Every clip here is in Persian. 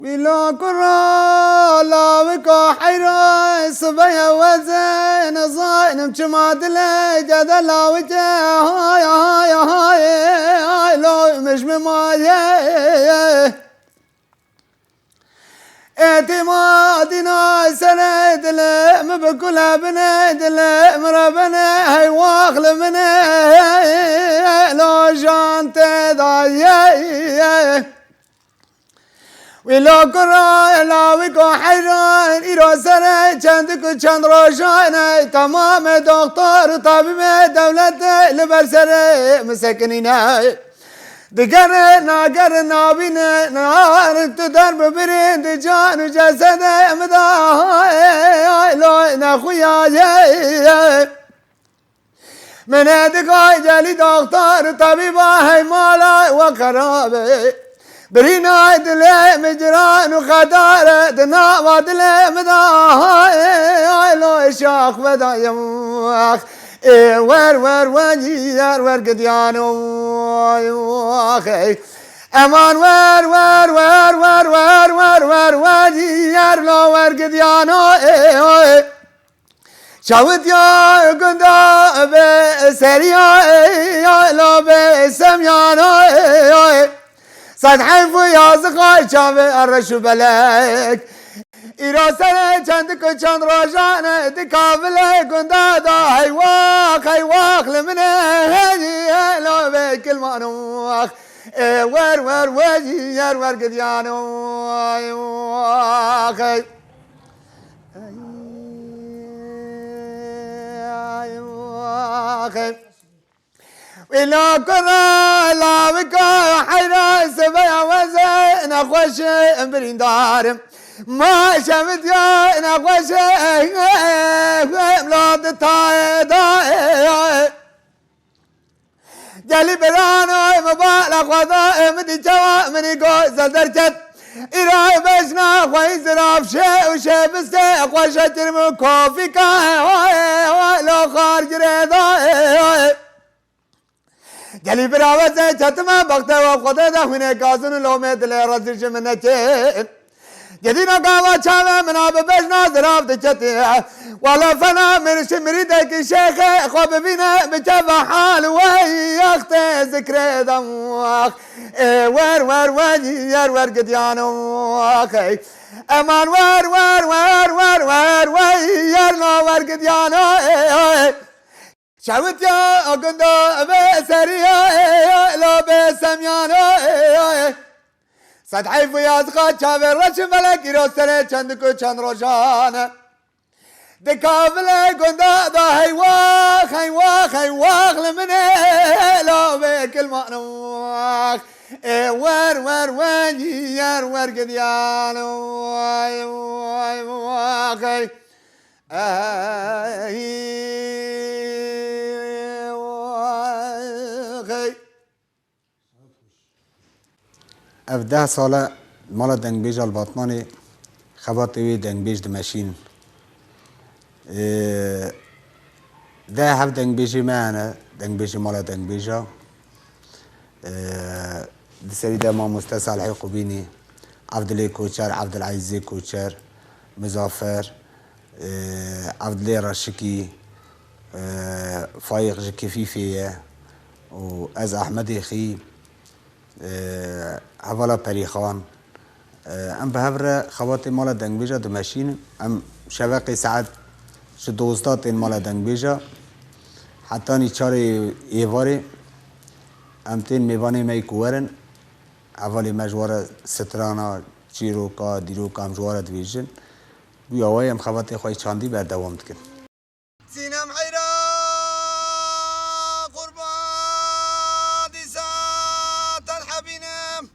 ولا كرا لا بكا حيرا سبيا وزين صاين بشمات لي جد لا وجه هاي هاي هاي هاي لو مش بمايه اعتمادنا سند لم بكل بند لم ربنا هي واخل من لو جانت ضايع ولا كرا لا وكا حيران إيرا سنة چندك چند روشانة تمام دكتور طبيب دولة لبرسر مسكنينة دقر ناقر نابين نار تدرب برين جان جسد مداي لو نخويا من دقاي جالي دكتور طبيبة هي مالا وخرابة برينا دلي مجران وخدارة دنا ودلي مداي لو شاخ بدا يمخ ور وجيار ور قديانو اخي امان ور وجيار لو ور قديانو شاوت يا قندا بسريا لو بسميانو صد حيف يا زغاي شافي الرشو بلك إراسنا چندك چند روشانة دكابله قندادا هيواخ لمنه هدي لو بكل مانوخ ور وجيار ور قديانو ايواخ ولا كرا لا بكا حيرا سبيا وزين اخوش برين دارم ما شفت يا نخوش ملاد تايدا جالي برانو مبالغ وضائم مدي جوا مني قوز درجت إراي بشنا خوي زراف شي وشي بستي خوش ترمو كوفي كاي لو خارج ريدا جالي براوزة چتما بغتا وخدا دا خوينه كازون لو مدل رزش منكي جدينا قاوة شامة مناب بجنا زراف دجتي ولا فنا من شمريدك شيخ خواب بينا بجابة حال وهي اختي ذكري دموخ ور وجيار ور قديانو اخي امان ور ويار لو ور قديانو شاوت يا اقندا بسريا لو بسميانو صد حيف يا زغا شافي رش ملك يروسر چندكو چند روشانة دكابله قندا هيواخ لمنه لو بكل مانوخ ور وجيار ور قديانو ايواخ اف 10 ساله مال دنگبیج الباطمانی خباطوی دنگبیج دمشین ده هف دنگبیجی معنا دنگبیجی مال دنگبیجا دی سری ده ما مستسال حقوبیني عبدالله کوچر عبدالعزیز کوچر مزافر عبدالله رشکی فايق جكفيفية و از احمد خي حوالا پریخان ام به هفره خوات مال دنگبیجا دمشین ام شوق ساعت شو دوستات این مال دنگبیجا حتی نیچار ایواری ام تین میوانی می کوورن اولی مجوار سترانا چیروکا دیروکا ام جوار دویجن بیاوی ام خوات خواهی چاندی بردوام دکن سینم حیرا قربان دیسا تلحبینم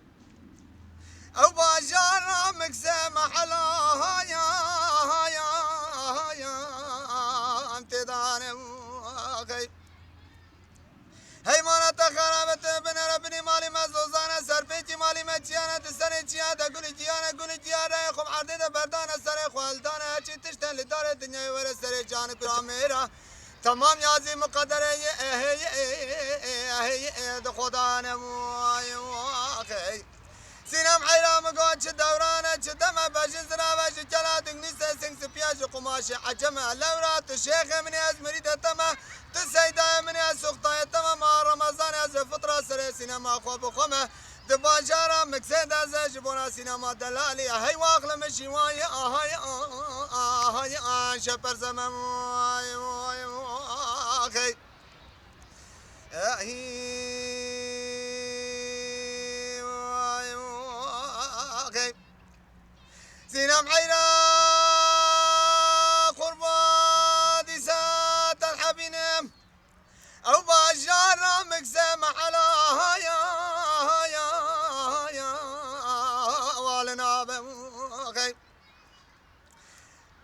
او باجارا مكسم حلا هايا امتدانم اخي هي مانا تخربت بن ربني مالي مزوزانا سربيتي مالي متيانا تسني تيادا قولي جيانا خب عردي بردانا سري خوالدانا هاتشي تشتن لدار الدنيا ورا سري جانك راميرا تمام يازي مقدرة هي خدانا موي واخي سینم حیرام گوچ دورانه چه دمه بجی زرابه چه کلا دنگنیسه سنگ سپیاج قماش عجمه لورات شیخ منی از مرید تمه تو سیدای منی از سختای تمه ما رمضان از فطره سر سینما خواب خمه دباجارا مکسد از جبونا سینما دلالی هی واقل مشی وای آهای آهای آه شپر زمم وای وای وای سينام حيرا قربا ديسات الحبينم او باشار مكسم على هيا هيا هيا والنا بخي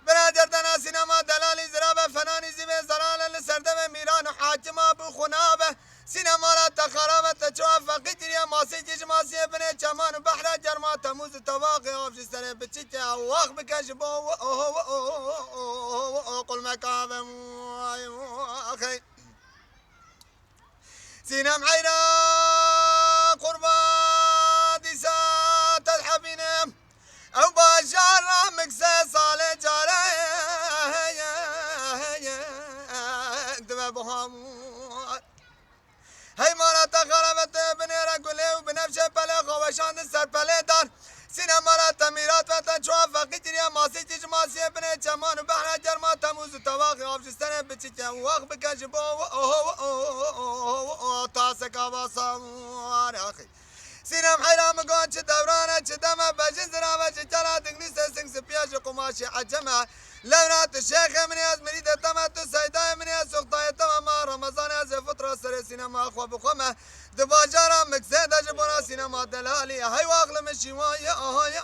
برادر دنا سينما دلالي زرابه فناني زبي زرال لسردبه ميران حاكم ابو خنابه سينما لا تخربت تشوف فقيتي ماسي جيج ماسي بني كمان بحر جرما تموز تواقي افش سنه بتشتي واخ بكشبو قل مكابم اخي سينام عينا قربا ديسات الحبينم او باشار مكسي صالح جاري اكتب بهم هی مارا تخربت بنیرا گله و بنفش پله خوشاند سر پله دار سینما را تمیرات و تنچوها فقیتری ماسی چیش ماسی بنی چمان و بحر جرما تموز تواقی آفشستن بچی که واق بکش با تاسکا باساموار آخی سینم حیرام گون چه دورانه چه دمه بجن زرامه چه چلا دنگنیسه سنگ سپیاش قماشی عجمه لونات الشيخ مني از مريد تما تو سيداي مني از سقطاي تما ما رمضان از فطرة سر سينما خو بخمه دباجارا مكسد جبنا سينما دلالي هاي واغل مشي واي هاي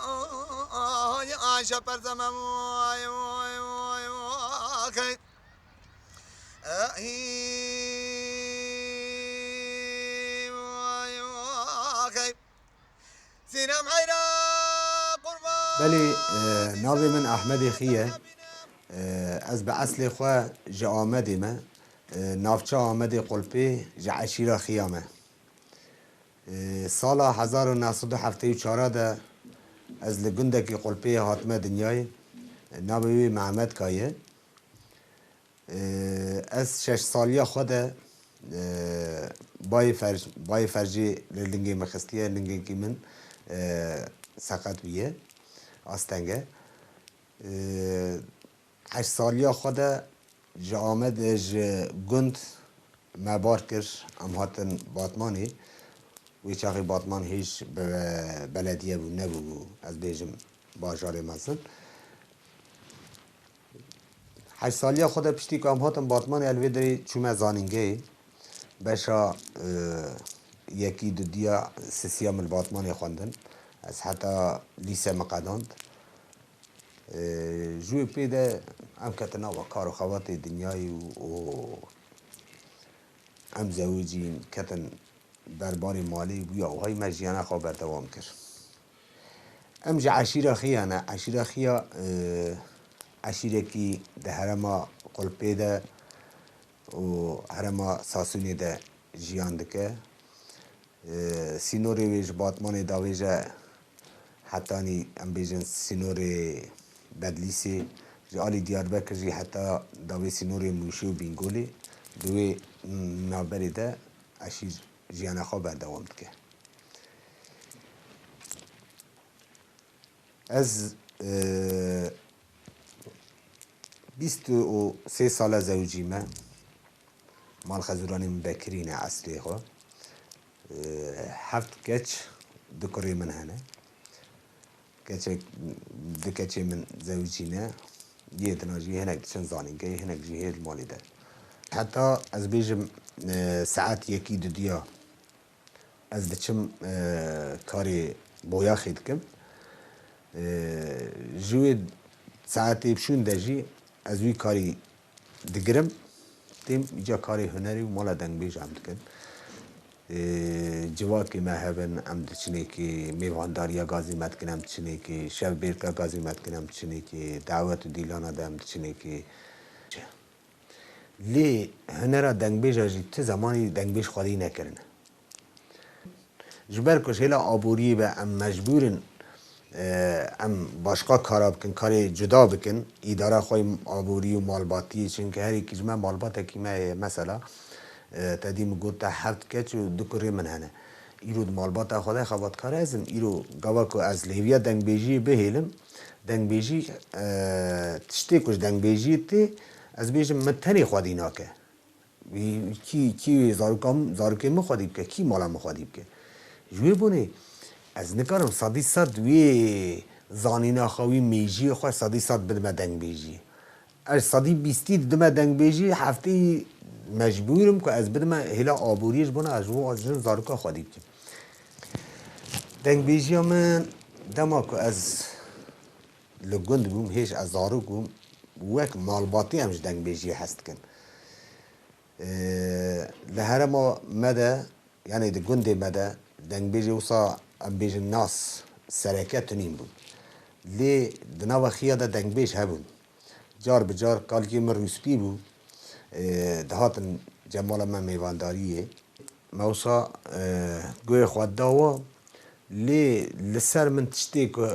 هاي عايشة برزمم واي واي واي واي واي سينم حيرا قربان بلی ناوی من احمد خیه از به اصل خواه جا آمدی ما نافچه آمدی قلپی جا عشیره خیامه سال 1974 ده از لگندکی قلپی حاتمه دنیای ناوی محمد کایه از 6 سالی خود بای فرجی لنگی مخستیه لنگی که من سقط بیه آستنگه 8 سالی خود جا آمد گند مبار کر ام هاتن باتمانی وی چاقی باتمان هیچ بلدیه بو نبو از بیجم باجار مزن 8 سالی خود پشتی که ام هاتن باتمان الوی داری چوم زانینگه بشا یکی دو دیا سسیام الباتمانی خوندن از حتی لیسه مقداند جوی پیده ام کتنا و کار و خوات دنیای و ام زوجین کتن برباری مالی بیا و های مجیانه خواه بردوام کرد ام جا عشیره خیانه عشیره خیا عشیره کی ده هرما قلپی ده و هرما ساسونی ده جیان دکه سینوری ویج باتمان داویجه حتی ام بیجن سینوری بدلیسی جالی دیاربکر جی حتی داوی سینوری موشی و بینگولی دوی نابری ده اشی جیانه خواه بردوام که از 23 سال زوجیمه مال خزورانی بکرین عصری خواه 7 کچ دکری من هنه دکچه من زوجینه یه تناجی هنک چند زانینگه هنک جیهر مالی ده حتی از بیجم ساعت یکی دو دیا از دچم کاری بویا خید کم جوی ساعتی بشون دجی از وی کاری دگرم تیم ایجا کاری هنری و مالا دنگ بیج عمد کن جواد که مهبن عمد چنه که میوانداریا گازی مد کنم چنه که شب بیرکا گازی مد کنم چنه که دعوت و دیلانا دم چنه که لی هنرا دنگ بیج آجی ته زمانی دنگ بیج خواهی نکرنه جبرکش هلا آبوری به ام مجبورن ام باشقا کارا بکن کاری جدا بکن اداره خوی آبوری و مالباتی چون که هر یکی جمع مالبات که مثلا تدیم گفت هفت کچ و دو کری من هنه ایرو مالبات خدا خواد کار ازم ایرو گواکو از لیویا دنگ بیجی بهیلم دنگ بیجی تشتی کش دنگ بیجی تی از بیجم متنی خودی ناکه کی زارکم مخادی بکه کی مالا مخادی بکه جوی بونه از نکارم صدی صد وی زانینا خوی میجی خواه صدی صد بدم دنگ بیجی از صدی بیستی دم دنگ بیجی هفته مجبورم که از بدم هلا آبوریش بونه از رو از جن زارکا خودی بکه دنگ بیجی من دما که از لگند بوم هیچ از زارو بوم وک مالباتی همش دنگ بیجی هست کن لهره ما مده یعنی ده گنده مده دنگ بیجی وصا ام بیجی ناس سرکه تنین بود لی دناو خیاده دنگ بیج هبون جار بجار کالکی من روسپی بود دهاتن جمال من میوانداریه موسا گوی خود داوا لی لسر من تشتی که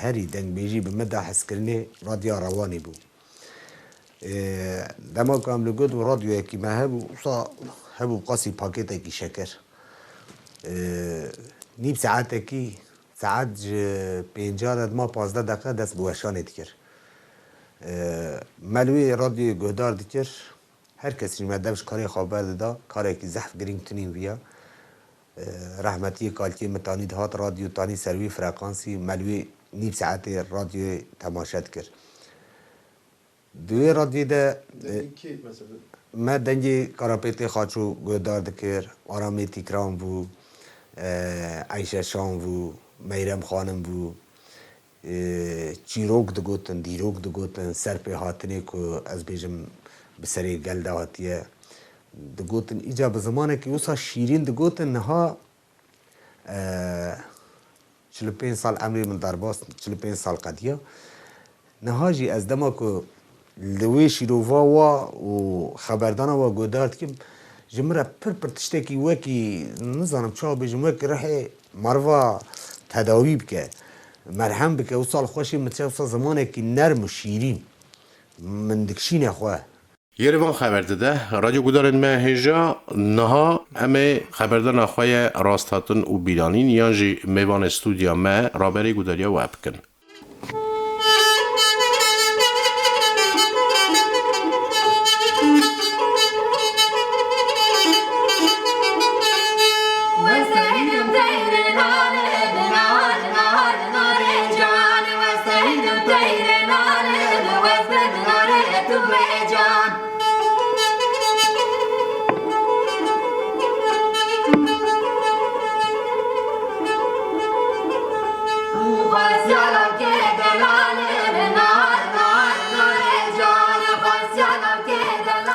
هری دنگ بیجی بمده حس کرنه رادیا روانی بود دما کام لگود و رادیو یکی ما هبو قاسی پاکت یکی شکر نیم ساعت یکی ساعت پینجار ما 15 دقیقه دست بوشانه دیگر ملوی رادیو گودار دیگر هر کسی مدامش کاری خبر داده کاری که زحف گرینگ تنین ویا رحمتی کالکی متانی دهات رادیو تانی سروی فرکانسی ملوی نیم ساعت رادیو تماشات کرد دوی رادیو ده ما دنجی کاراپیتی خاچو گودار دکر آرامی تیکرام بو عیشه شام بو میرم خانم بو چیروک دگوتن دیروک دگوتن سر پی هاتنی که از بیجم بسری گل دهاتیه دگوتن ایجا به زمانه که اوسا شیرین دگوتن نها 45 سال عمری من درباست 45 سال قدیه نهاجی از دما که لوی شیرووا و خبردانا و گودارد که جمره پر تشتکی وکی نزانم چا بجم وکی رحی مروا تداوی بکه مرهم بکه و سال خوشی متشافه زمانه که نرم و شیرین من دکشین خواه یروان خبر داده رادیو گودارن مهجا نها همه خبردان اخوای راستاتن و بیلانین یانجی میوان استودیا ما رابری گوداریا و ابکن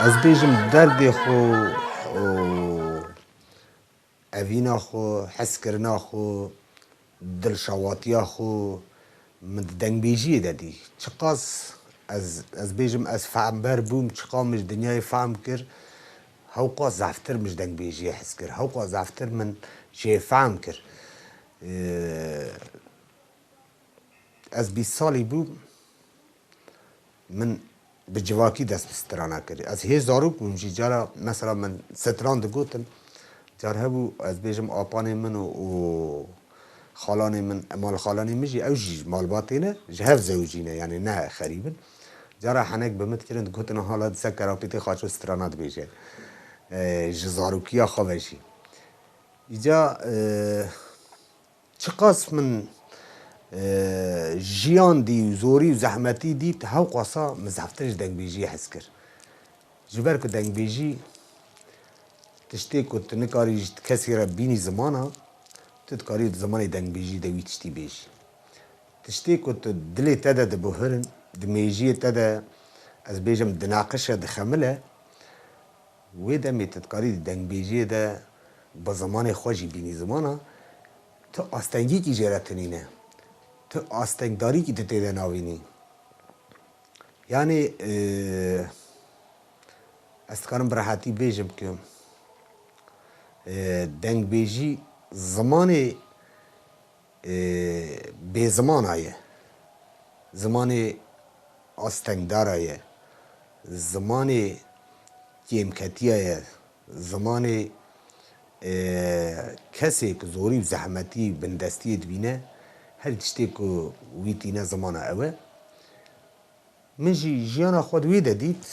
از بیجم درد خو اوینا خو حس کرنا خو دل شواتیا خو من دنگ بیجی دادی چقاس از بیجم از فهم بر بوم چقا مش دنیای فهم کر هوقا زفتر مش دنگ بیجی حس کر هوقا زفتر من شی فهم کر از 20 سالی بوم من بجواکی دست بسترانا کردی از هزارو کنجی جارا مثلا من ستران دگوتن جار هبو از بیجم آپانی من و خالانی من مال خالانی مجی او جی مال باطینه جهف زوجینه یعنی نه خریبن جارا حنک بمت کردن دگوتن حالا سکر آپیتی خاچو سترانات بیجه جزاروکیا خوابشی ایجا چقاس من جیان دی و زوری و زحمتی دید هاو قاسا مزفترش دنگ بیجی حس کر جبر که دنگ بیجی تشتی که تنکاری کسی را بینی زمانا تدکاری زمانی دنگ بیجی دوی تشتی بیجی تشتی که دلی تده ده بهرن دمیجی تده از بیجم دناقشه دخمله وی دمی تدکاری دنگ بیجی ده با زمان خوشی بینی زمانا تو آستنگی کی جراتنینه تو آستنگداری کی تیده ناوینی یعنی استکارم براحتی بیجم که دنگ بیجی زمانی به زمان آیه زمانی آستنگدار آیه زمانی کیمکتی آیه زمانی کسی که زوری و زحمتی بندستی دبینه هر تشتی که ویتینه زمان اوه من جیانا خود ویده دید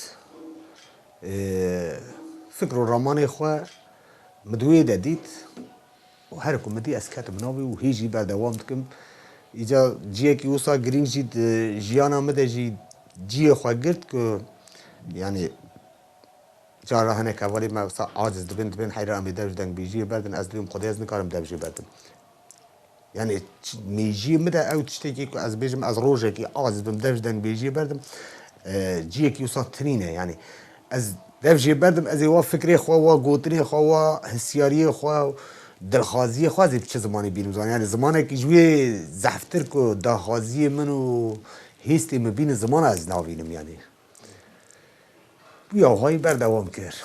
فکر و رمان خواه مدویده دید و هر کمدی از کتب ناوی و هیچی بردوام دکم ایجا جیه که اوسا گرینگ جید جیانا مده جیه خواه گرد که یعنی جارا هنه که اولی ما عاجز دبن حیران می دوش دنگ بیجیه بردن از دیم خودی از نکارم دوشی بردن یعنی میجی مده او تشتی که از بیجم از روزه که عاجز بم دوش دنگ بیجیه بردم جیه که اوسا ترینه یعنی از دوشی بردم از ایوا فکری خواه و گوتنی خواه و حسیاری خواه دلخوازی خواه چه زمانی بینم زمان یعنی زمانی که جوی زفتر که دلخوازی منو هستی مبین زمان از ناوینم یعنی بیا های بردوام کرد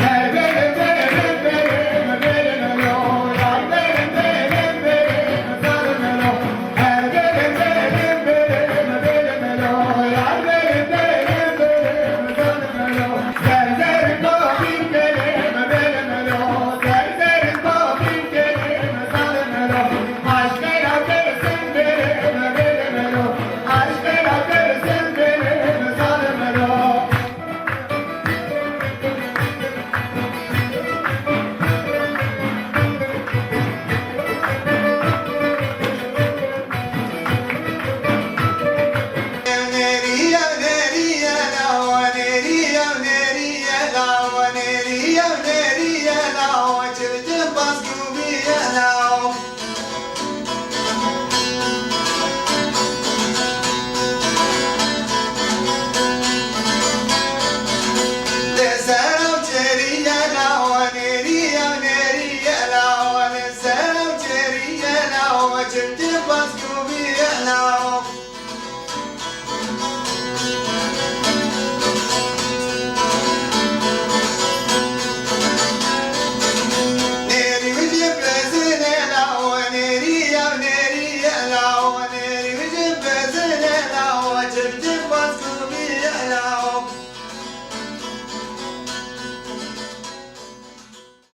Hey, baby, baby.